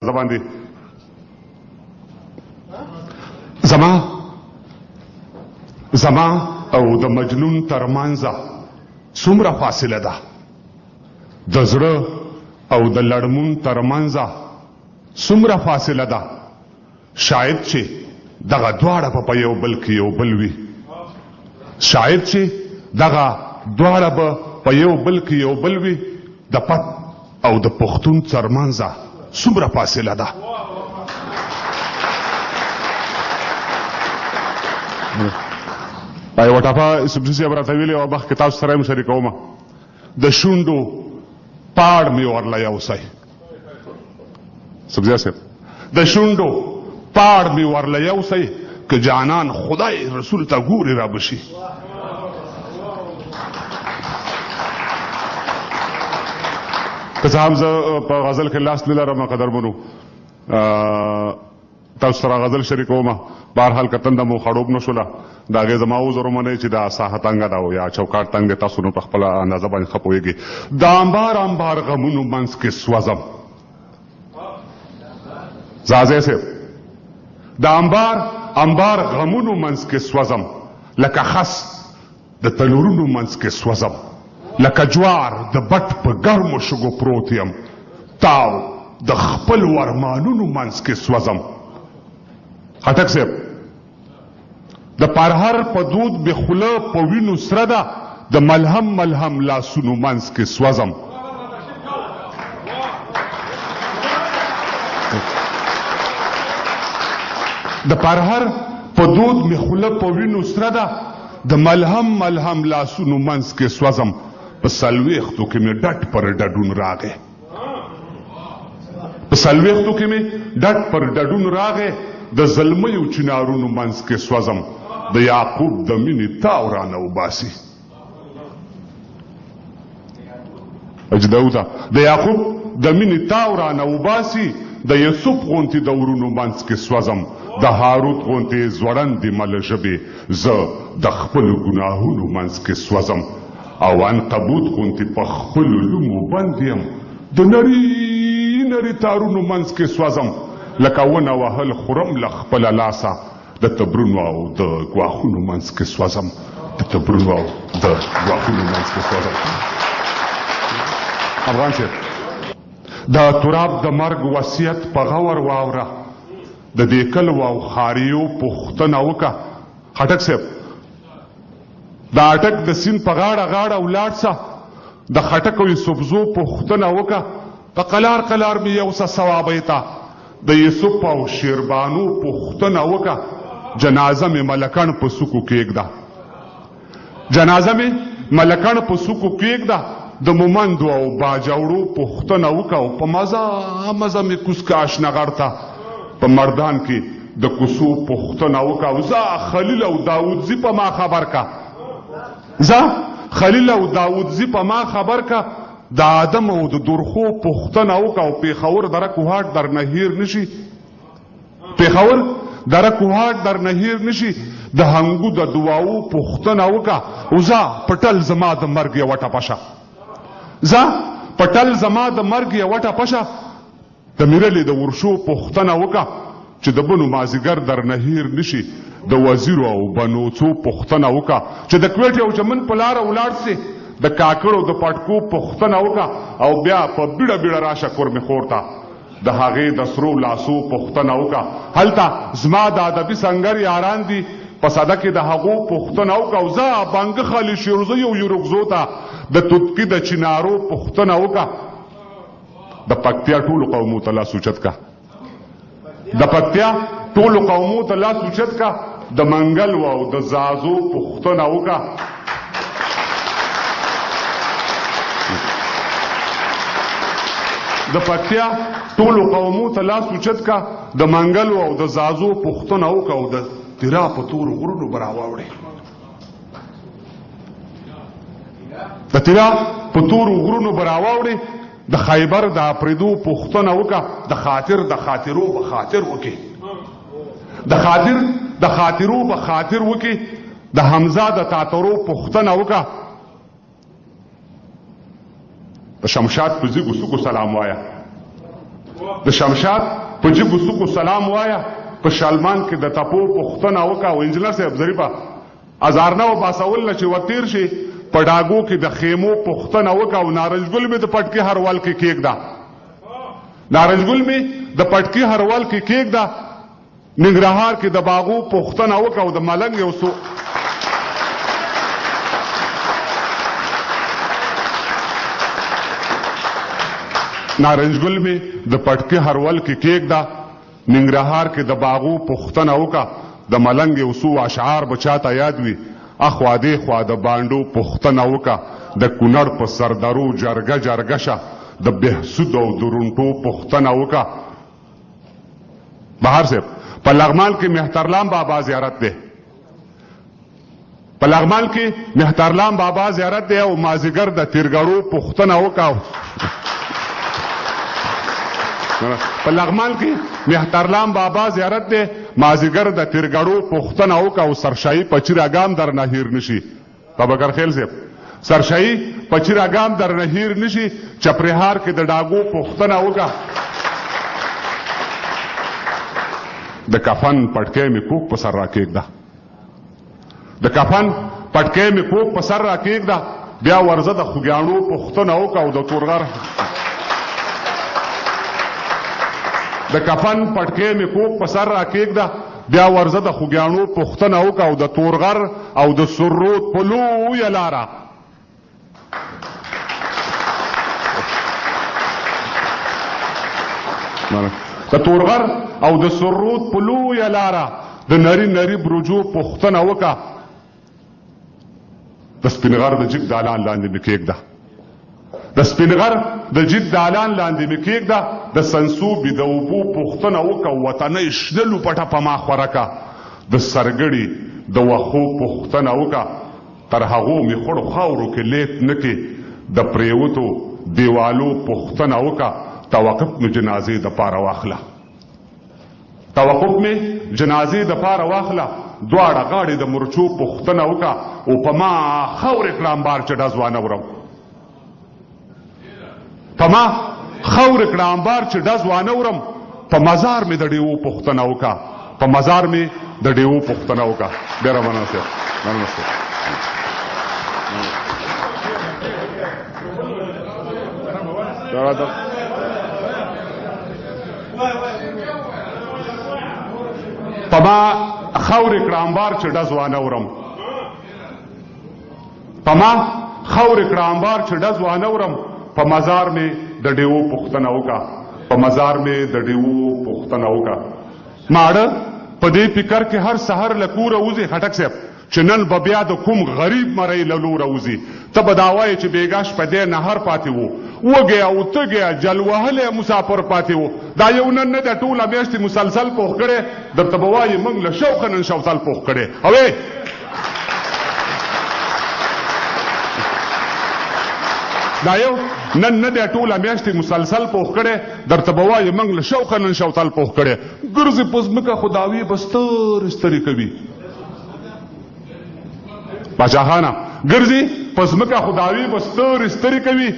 زبان دي زما او د مجنون ترمنځه څومره فاصله ده، د زړه او د لړمون ترمنځه څومره فاصله ده. شاید چې دغه دواړه په یو بل کې یو بل وي، شاید چې دغه دواړه په یو بل کې یو بل وي. د پت او د پښتون ترمنځه څومره فاصله ده. یوه ټاپه سبزي صاحب راته ویلې وه، مخکې تاسو سره یم شریکومه، د شونډو پاړ مې ورله یوسی. سبزي صاحب د شونډو پاړ مې ورله یوسی، که جانان خدای رسول ته ګورې را بشي. که څه هم زه په غزل کې لاس نه لرم قدرمنو، تاسو سره غزل شریکومه. بهرحال که تنده مو خړوب نه شوله، د هغې زما عذر ومنئ چې دا ساحه تنګه ده یا چوکاټ تنګ دی، تاسو نو په خپله اندازه باندې ښه پوهېږئ. د انبار انبار غمونو منځ کې سوځم. زازی صاحب د انبار انبار غمونو منځ کې سوځم، لکه خس د تنورونو منځ کې سوځم، لکه جوار د بټ په ګرمو شګو پروت یم، تاو د خپل ورمانونو منځ کې سوځم. خټک صاحب د پرهر په دود بې خوله په وینو سره ده، د ملهم ملهم لاسونو منځ کې سوځم. د پرهر په دود مې خوله په وینو سره ده، د ملهم ملهم لاسونو منځ کې سوځم. په څلوېښتو کې مې ډډ پر ډډون راغی، په څلوېښتو کې مې ډډ پر ډډون راغی، د زلمیو چنارونو منځ کې سوځم. د یعقوب د مینې تاو رانه وباسي. اجدوته د یعقوب د مینې تاو رانه وباسي، د یوسف غونتې د ورونو منځ کې سوځم. د هاروت غونتې ځوړندې مله ژبې زه د خپلو ګناهونو منځ کې سوځم. او عنکبوت غونتې په خپلو لومو بند یم، د نري نري تارونو منځ کې سوځم. لکه ونه وهل خورم له خپله لاسه، د تبرونو او د ګواښونو منځ کې سوځم، د تبرونو او د ګواښونو منځ کې سوځم. افغان صاحب د تراب د مرګ وصیت په غور واوره، د دې کلو او ښاریو پوښتنه وکړه. خټک صاحب د اټک د سیند په غاړه غاړه ولاړ سه، د خټک او یوسفزو پوښتنه وکړه. په قلار قلار مې یو څه ثوابی ته، د یوسف او شیربانو پوښتنه وکړه. جنازه مې ملکن په سوکو کېږده، جنازه مې ملکن په سوکو کېږده، د مومندو او باجوړو پوښتنه وکړه. او په مزه مزه مې کوز که اشنغر ته، په مردان کې د کوڅو پوښتنه وکړه. او زه خلیل او داودزي په ما خبر کا، زه خلیل او داودزي په ما خبر کا، د آدم او د درخو پوښتنه وکړه. او پېښور دره کوهاټ در نه هیر نشي، پېښور دره کوهاټ در نه هیر نشي، د هنګو د دواو پوښتنه وکړه. او زه پټل زما د مرګ یوه ټپه شه، زه پټل زما د مرګ یوه ټپه شه، د میرلې د ورشو پوښتنه وکړه. چې د بنو مازیګر در نه هیر نشي، د وزیرو او بنوڅو پوښتنه وکړه. چې د کویټې او چمن په لاره ولاړ سي، د کاکړو د پټکو پوښتنه وکړه. او بیا په بیړه بیړه راشه کورمې خور ته، د هغې د سرو لاسو پوښتنه وکړه. هلته زما د ادبي سنګر یاران دي، په صده کې د هغو پوښتنه وکړه. او زه بانګه خالي شیرزیو یورغزو ته د توتکي د چنارو پوښتنه وکړه. د پکتیا ټولو قومو ته لاس اوچت کا، د پکتیا ټولو قومو ته لاس اوچت کا، د منګل او د زازو پوښتنه وکړه. د پکتیا ټولو قومو ته لاس اوچت کا، د منګل او د زازو پوښتنه وکړه. او د تراب په تورو غرونو به راواوړې، د تراب په تورو غرونو به راواوړې. د خیبر د اپریدو پوښتنه وکړه. د خاطر د خاطرو به خاطر وکړي، د خاطر د خاطرو به خاطر وکړي. د حمزه د تاترو پوښتنه وکړه. د شمشاد په زیږو سوکو سلام وایه، د شمشاد په جیب وسوکو سلام وایا په شلمان کې د تپو پوښتنه وکړه او انجنیر صاحب ظریفه ازارنه و باسول نه چې وتیر شي په ډاګو کې د خیمو پوښتنه وکړه او نارنجګل مې د پټکي هروال کې کېږده نارنجګل مې د پټکي هروال کې کېږده ننګرهار کې د باغو پوښتنه وکړه او د ملنګ یو څو نارنجګل مې د پټکي هروال کې کېږده ننګرهار کې د باغو پوښتنه وکړه د ملنګ یو څو اشعار به چاته یاد وي اخوا دې خوا د بانډو پوښتنه وکړه د کونړ په سردرو جرګه جرګه شه د بهسود او درونټو پوښتنه وکړه بهر صاحب په لغمان کې مهترلام بابا زیارت دی په لغمان کې مهترلام بابا زیارت دی او مازیګر د تیرګړو پوښتنه وکړه په لغمان کې مهترلام بابا زیارت دی مازیګر د تیرګړو پوښتنه وکړه او سرشاهي په چراګام در نه هیر نشي بابکر خیل صاحب سرشاهي په چراګام در نه هیر نشي چپرهار کې د ډاګو پوښتنه وکړه د کفن پټکې مې کوک په سر راکېږده د کفن پټکې مې کوک په سر راکېږده بیا ورځه د خوږیاڼو پوښتنه وکړه او د تورغر د کفن پټکې مې کوک په سر راکېږده بیا ورځه د خوږیاڼو پوښتنه وکړه او د تورغر او د سرود په لویه لاره د تورغر او د سرود په لویه لاره د نری نری برجو پوښتنه وکړه د سپینغر د جګ دالان لاندې مې کېږده د سپینغر د جګ دالان لاندې مې کېږده د سنسوبې د اوبو پوښتنه وکړه وطنۍ شنه لوپټه په ما خوره کړه د سرګړي د وښو پوښتنه وکړه تر هغو مې خړو خاورو کې لیت نه کې د پریوتو دیوالو پوښتنه وکړه توقف مې جنازې د پاره واخله توقف مې جنازې د پاره واخله دواړه غاړې د مرچو پوښتنه وکړه او په ما خاورې کړه امبار چې ډز وانه ورم په ما خاورې کړه امبار چې ډز وانه ورم په مزار مې د ډیوو پوښتنه وکړه په مزار مې د ډیوو پوښتنه وکړه ډېره مننه صاحب مننه صاحب په ما خاورې کړه امبار چې ډز وانه ورم په ما خاورې کړه امبار چې ډز وانه ورم په مزار مې د ډیوو پوښتنه وکړه په مزار مې د ډیوو پوښتنه وکړه ماړه په دې فکر کې هر سحر له کوره وځي خټک صاحب چې نن به بیا د کوم غریب مرۍ له لوره وځي ته به دا وایې چې بېګا شپه دی نهر پاتې و وږی او تږی جل وهلی مسافر پاتې و دا یو نن نه دی ټوله میاشتې مسلسل پوښ کړی درته به وایي موږ له شوقه نن شوتل پوښ کړی او دا یو نن نه دی ټوله میاشتې مسلسل پوښ کړی درته به وایي موږ له شوقه نن شوتل پوښ کړی ګرځې په ځمکه خو داوې به سترې سترې کوي باچاخانه ګرځي په ځمکه خو داوې به سترې سترې کوي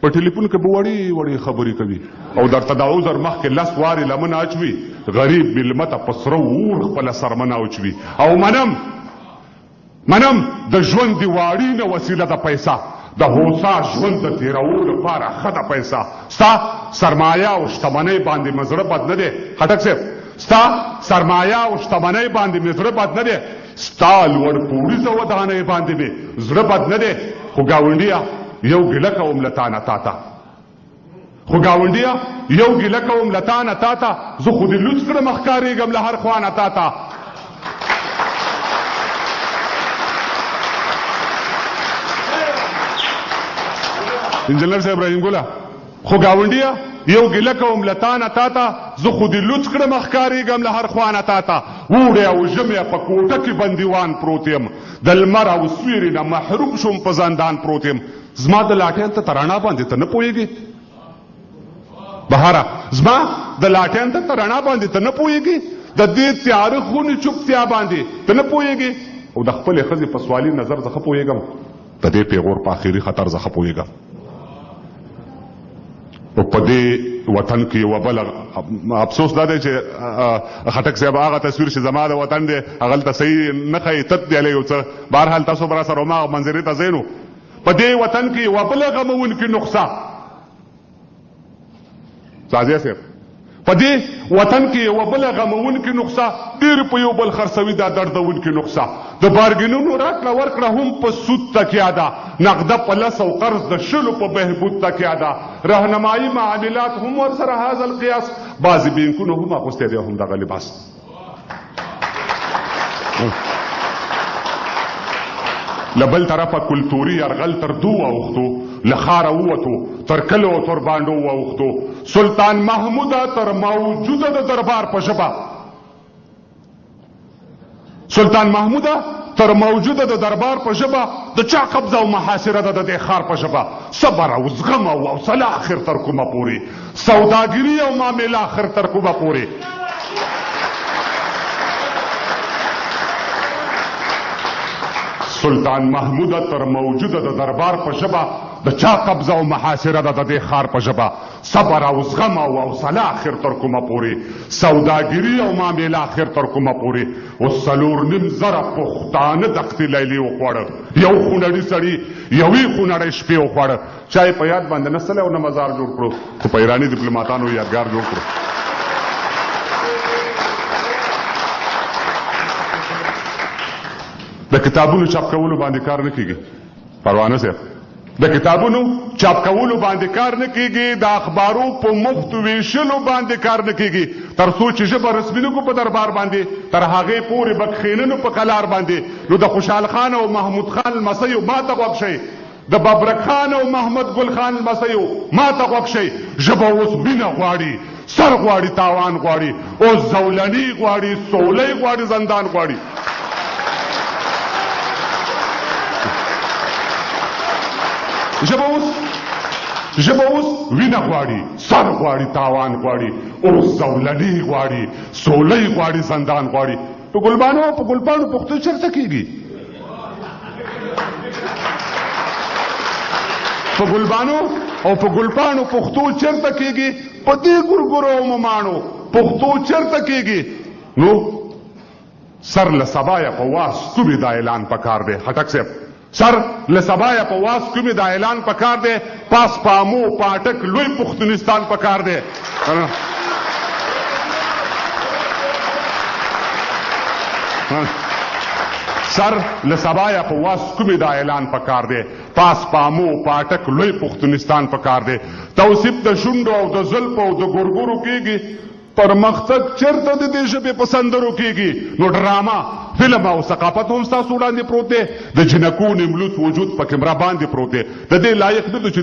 په ټلیفون کې به وړې وړې خبرې کوي او درته د عذر مخکې لس وارې لمنه اچوي غریب مېلمه ته په سره اور خپله سرمنه اچوي او منم د ژوند د واړینه وسیله د پیسه د هوسا ژوند د تېرولو لپاره ښه ده پیسه ستا سرمایه او شتمنۍ باندې مې زړه بد نه دی خټک صاحب ستا سرمایه او شتمنۍ باندې مې زړه بد نه دی ستا لوړ پوړیزه ودانۍ باندې مې زړه بد نه دی خو ګاونډیه یو ګیله کوم له تانه تاته خو ګاونډیه یو ګیله کوم له تانه تاته زه خو دې لوڅ کړم ښکارېږم له هر خوانه تاته انجنیر صاحب رحیم ګله خو ګاونډیه یو ګیله کوم له تانه تاته زه خو دې لوڅ کړم ښکارېږم له هر خوانه تاته وړی او ژمی په کوټه کې بندیوان پروت یم د لمر او سیوري نه محروم شوم په زندان پروت یم زما د لاټین ته رڼا باندې ته نه پوهېږې بهاره زما د لاټین ته رڼا باندې ته نه پوهېږې د دې تیاره خونې چوپتیا باندې ته نه پوهېږې او د خپلې ښځې په سوالي نظر زه ښه پوهېږم د دې پیغور په آخري خطر زه ښه پوهېږم په دې وطن کې یوه بله افسوس دا دی چې خټک صاحب هغه تصویر چې زما د وطن دی هغلته صحیح نه ښایي تت دی یو څه بهرحال تاسو به راسره هماغه منظرې ته ځئ نو په دې وطن کې یوه بله غمونکې نقصه سازیه صاحب په دې وطن کې یوه بله غمونکې نقصه ډېر په یو بل خرڅوي دا دردونکې نقصه د بارګینونو راکړه ورکړه هم په سود تکیه ده نقده په لس او قرض د شلو په بهبود تکیه ده رهنمایي معاملات هم ورسره هذا القیاس بعضې بینکونو هم اغوستی دی همدغه لباس له بل طرفه کلتوري یرغل تر دو اوښتو له ښاره ووتو تر کلو او تر بانډو واوښتو سلطان محموده تر موجوده د دربار په ژبه سلطان محموده تر موجوده د دربار په ژبه د چا قبضه او محاصره ده د دې ښار په ژبه صبر او زغم او حوصله آخر تر کومه پورې سوداګري او معامله آخر تر کومه پورې سلطان محموده تر موجوده د دربار په ژبه د چا قبضه او محاصره ده د دې ښار په ژبه صبر او زغم او حوصله آخر تر کومه پورې سوداګري او معامله آخر تر کومه پورې اوس 4.5 پښتانه دښتې لیلې وخوړه یو خونړي سړي یوې خونړۍ شپې وخوړه چا یې په یاد باندې نه سلی او نه مزار جوړ کړو خو په ایراني ډیپلوماتانو یادګار جوړ کړو د کتابونو چاپ کولو باندې کار نه کیږي پروانه صاحب د کتابونو چاپ کولو باندې کار نه کیږي د اخبارو په مفت ویشلو باندې کار نه کیږي تر څو چې ژبه رسمي نه کو په دربار باندې تر هغې پورې به کښېننو په قلار باندې نو د خوشحال خان او محمود خان لمسیو ما ته غوږ شئ د ببرک خان او محمد ګل خان لمسیو ما ته غوږ شئ ژبه اوس مینه غواړي سر غواړي تاوان غواړي اوس زولني غواړي سولی غواړي زندان غواړي ژبه اوس وینه غواړي سر غواړي تاوان غواړي اوس زولني غواړي سولی غواړي زندان غواړي په ګلبانو او په ګلپاڼو پښتو چېرته کېږي په ګلبانو او په ګلپاڼو پښتو چېرته کېږي په دې ګورګورو او مماڼو پښتو چېرته کېږي نو سر له سبایه په واس کومې دا اعلان پکار دی خټک صاحب سر له سبایه په واس کومې دا اعلان پکار دی پاس پامو پاټک لوی پښتونستان پکار دی سر له سبایه په واس کومې دا اعلان پکار دی پاس پامو پاټک لوی پښتونستان پکار دی توصیف د شونډو او د زلفو او د ګورګورو کېږي پرمختګ چېرته د دې ژبې په سندرو کېږي نو ډرامه فلم او ثقافت هم ستاسو وړاندې پروت دی د جنکو نیملوت وجود په کیمرا باندې پروت دی د دې لایق نه ده چې